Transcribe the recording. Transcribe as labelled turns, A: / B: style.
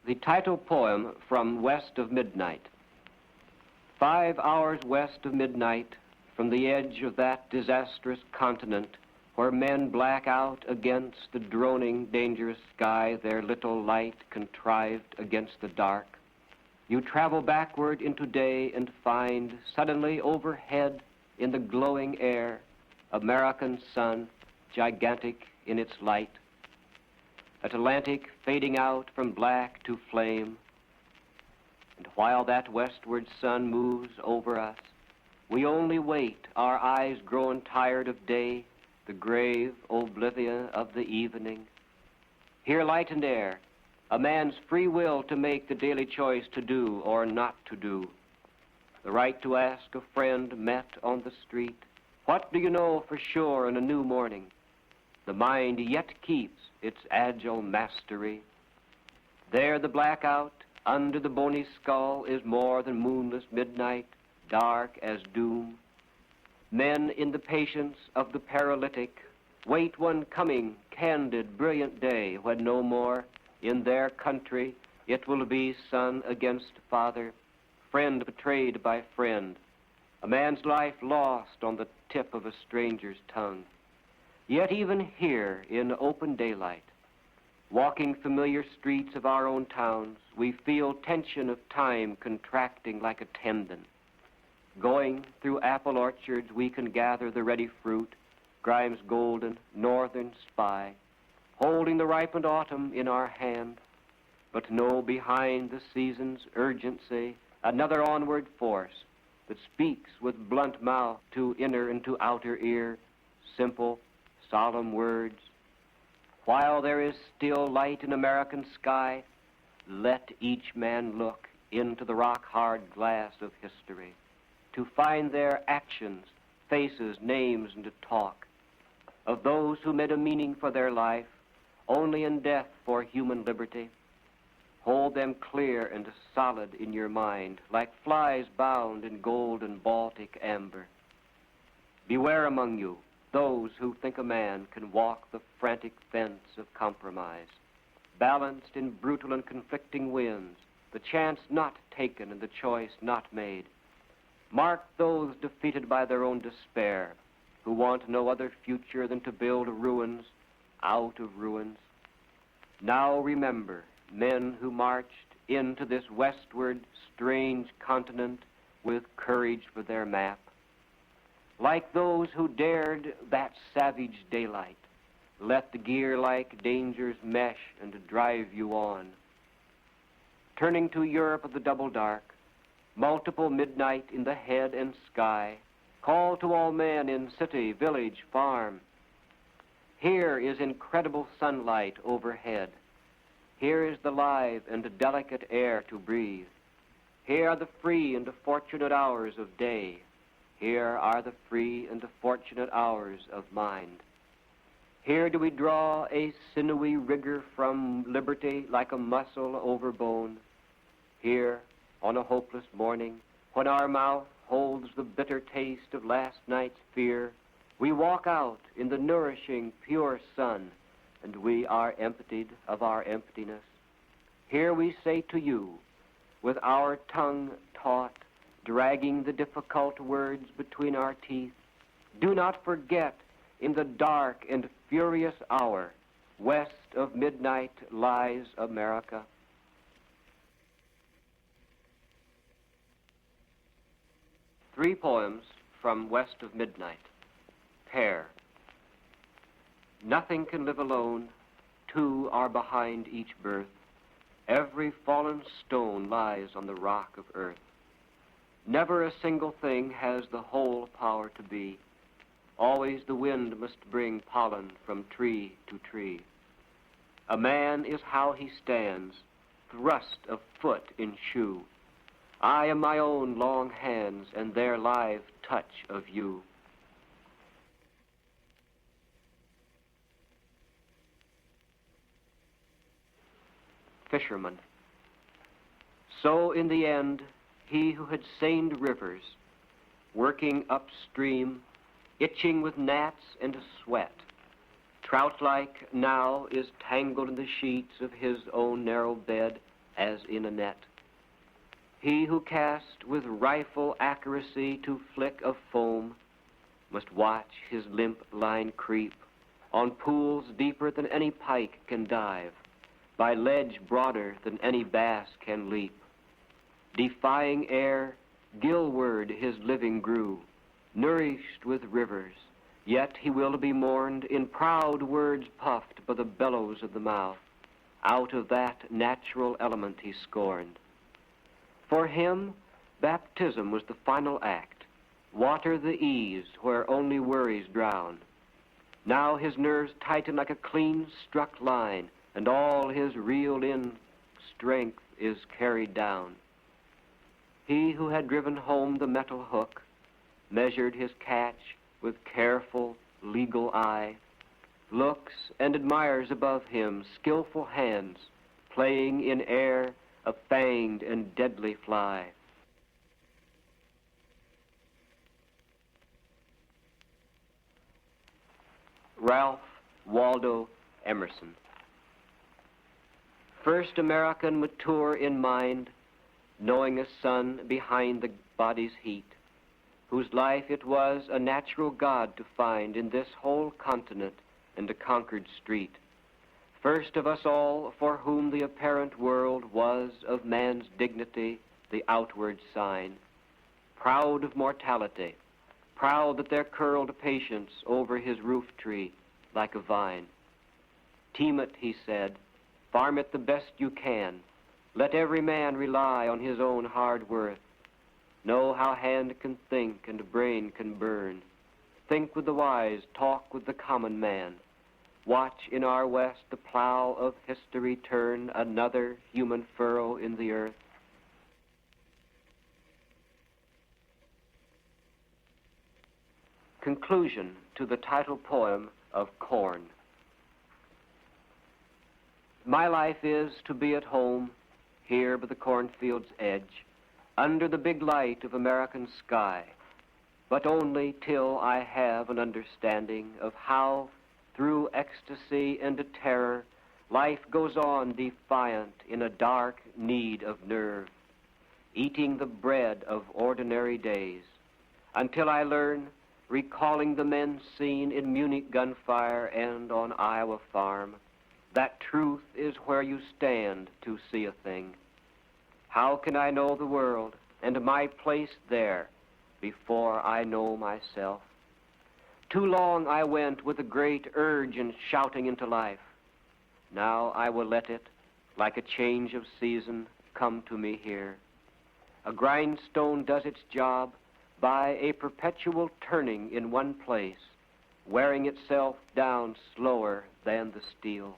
A: The title poem from West of Midnight. 5 hours west of midnight, from the edge of that disastrous continent, where men black out against the droning, dangerous sky their little light contrived against the dark, you travel backward into day and find suddenly overhead in the glowing air, American sun, gigantic in its light, Atlantic fading out from black to flame. And while that westward sun moves over us, we only wait, our eyes grown tired of day, the grave oblivion of the evening. Here light and air, a man's free will to make the daily choice to do or not to do. The right to ask a friend met on the street, what do you know for sure in a new morning? The mind yet keeps its agile mastery. There the blackout, under the bony skull, is more than moonless midnight, dark as doom. Men in the patience of the paralytic wait one coming, candid, brilliant day when no more in their country it will be son against father, friend betrayed by friend, a man's life lost on the tip of a stranger's tongue. Yet even here in open daylight, walking familiar streets of our own towns, we feel tension of time contracting like a tendon. Going through apple orchards, we can gather the ready fruit, Grimes' golden northern spy, holding the ripened autumn in our hand, but know behind the season's urgency another onward force that speaks with blunt mouth to inner and to outer ear, simple, solemn words. While there is still light in American sky, let each man look into the rock-hard glass of history to find their actions, faces, names, and to talk of those who made a meaning for their life only in death for human liberty. Hold them clear and solid in your mind, like flies bound in gold and Baltic amber. Beware among you those who think a man can walk the frantic fence of compromise, balanced in brutal and conflicting winds, the chance not taken and the choice not made. Mark those defeated by their own despair, who want no other future than to build ruins out of ruins. Now remember men who marched into this westward strange continent with courage for their map. Like those who dared that savage daylight, let the gear-like dangers mesh and drive you on. Turning to Europe of the double dark, multiple midnight in the head and sky, call to all men in city, village, farm. Here is incredible sunlight overhead. Here is the live and delicate air to breathe. Here are the free and the fortunate hours of day. Here are the free and the fortunate hours of mind. Here do we draw a sinewy rigor from liberty like a muscle over bone. Here, on a hopeless morning, when our mouth holds the bitter taste of last night's fear, we walk out in the nourishing, pure sun, and we are emptied of our emptiness. Here we say to you, with our tongue taut, dragging the difficult words between our teeth, do not forget, in the dark and furious hour, west of midnight lies America. Three poems from West of Midnight. Pair. Nothing can live alone, two are behind each birth. Every fallen stone lies on the rock of earth. Never a single thing has the whole power to be. Always the wind must bring pollen from tree to tree. A man is how he stands, thrust of foot in shoe. I am my own long hands and their live touch of you. Fisherman. So in the end, he who had seined rivers, working upstream, itching with gnats and sweat, trout-like now is tangled in the sheets of his own narrow bed, as in a net. He who cast with rifle accuracy to flick of foam must watch his limp line creep on pools deeper than any pike can dive, by ledge broader than any bass can leap. Defying air, gillward his living grew, nourished with rivers, yet he will be mourned in proud words puffed by the bellows of the mouth. Out of that natural element he scorned. For him, baptism was the final act, water the ease where only worries drown. Now his nerves tighten like a clean-struck line, and all his reeled-in strength is carried down. He who had driven home the metal hook, measured his catch with careful, legal eye, looks and admires above him skillful hands, playing in air a fanged and deadly fly. Ralph Waldo Emerson. First American mature in mind, knowing a sun behind the body's heat, whose life it was a natural God to find in this whole continent and a conquered street. First of us all, for whom the apparent world was of man's dignity the outward sign, proud of mortality, proud that there curled patience over his roof tree like a vine. Team it, he said, farm it the best you can, let every man rely on his own hard worth. Know how hand can think and brain can burn. Think with the wise, talk with the common man. Watch in our West the plow of history turn another human furrow in the earth. Conclusion to the title poem of Corn. My life is to be at home, here by the cornfield's edge, under the big light of American sky, but only till I have an understanding of how, through ecstasy and terror, life goes on defiant in a dark need of nerve, eating the bread of ordinary days, until I learn, recalling the men seen in Munich gunfire and on Iowa farm, that truth is where you stand to see a thing. How can I know the world and my place there before I know myself? Too long I went with a great urge and shouting into life. Now I will let it, like a change of season, come to me here. A grindstone does its job by a perpetual turning in one place, wearing itself down slower than the steel.